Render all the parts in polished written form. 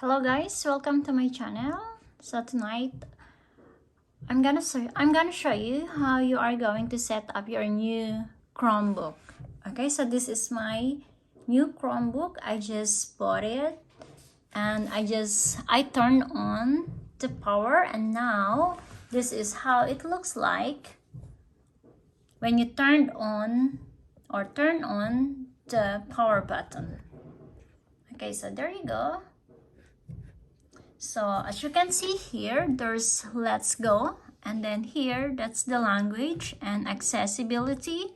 Hello guys, welcome to my channel. So tonight I'm gonna show you how you are going to set up your new Chromebook. Okay, so this is my new Chromebook. I just bought it and I turned on the power, and now this is how it looks like when you turn on the power button. Okay, so there you go. So as you can see here, there's let's go, and then here that's the language and accessibility.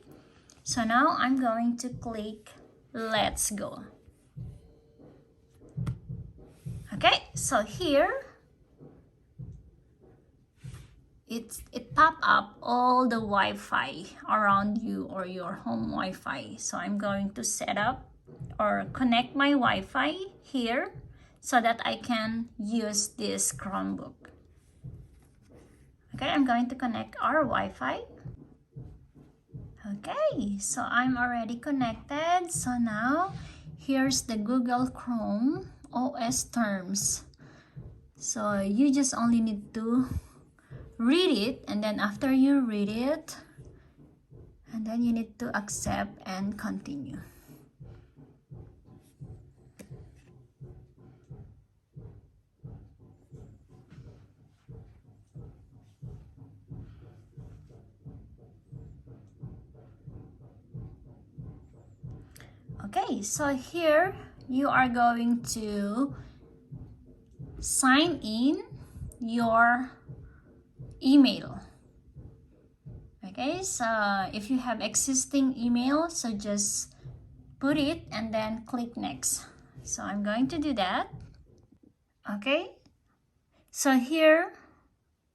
So now I'm going to click let's go. Okay, so here it pop up all the Wi-Fi around you or your home Wi-Fi. So I'm going to set up or connect my Wi-Fi here so that I can use this Chromebook. Okay, I'm going to connect our Wi-Fi. Okay, so I'm already connected. So now here's the Google Chrome OS terms. So you just only need to read it, and then after you read it, and then you need to accept and continue. Okay, so here you are going to sign in your email. Okay, so if you have existing email, so just put it and then click next. So I'm going to do that. Okay, so here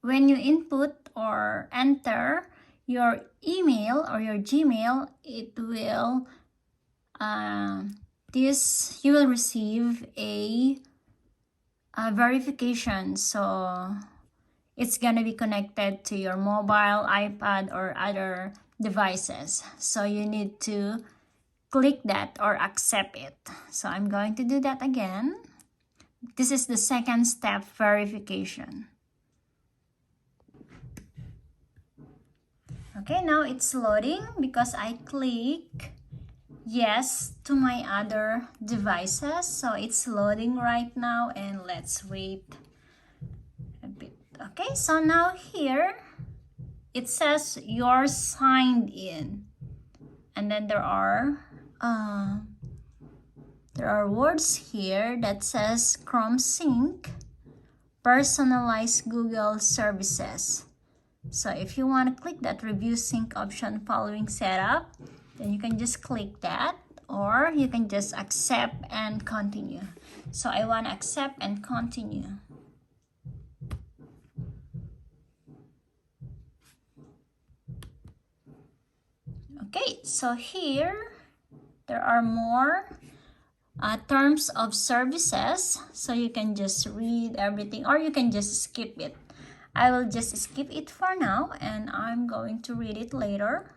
when you input or enter your email or your Gmail, it will you will receive a verification. So it's gonna be connected to your mobile, iPad, or other devices. So you need to click that or accept it. So I'm going to do that again. This is the second step, verification. Okay, now it's loading because I click yes to my other devices. So it's loading right now, and let's wait a bit. Okay, so now here it says you're signed in, and then there are words here that says Chrome Sync, personalized Google services. So if you want to click that review sync option following setup, then you can just click that, or you can just accept and continue. So I want to accept and continue. Okay, so here there are more terms of services, so you can just read everything or you can just skip it. I will just skip it for now, and I'm going to read it later.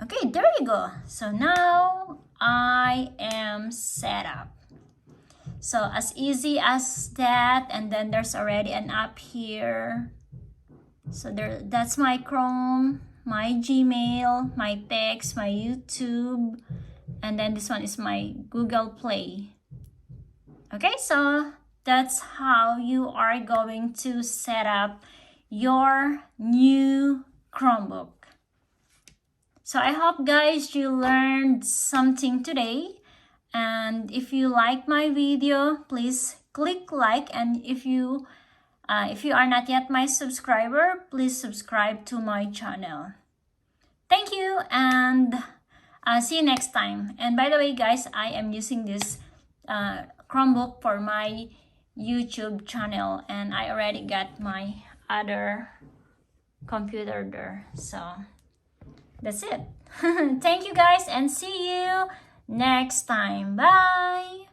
Okay, there you go. So now I am set up. So as easy as that, and then there's already an app here. So that's my Chrome, my Gmail, my text, my YouTube, and then this one is my Google Play. Okay, so that's how you are going to set up your new Chromebook. So I hope guys you learned something today, and if you like my video, please click like, and if you are not yet my subscriber, please subscribe to my channel. Thank you, and see you next time. And by the way guys, I am using this Chromebook for my YouTube channel, and I already got my other computer there. So that's it. Thank you guys, and see you next time. Bye.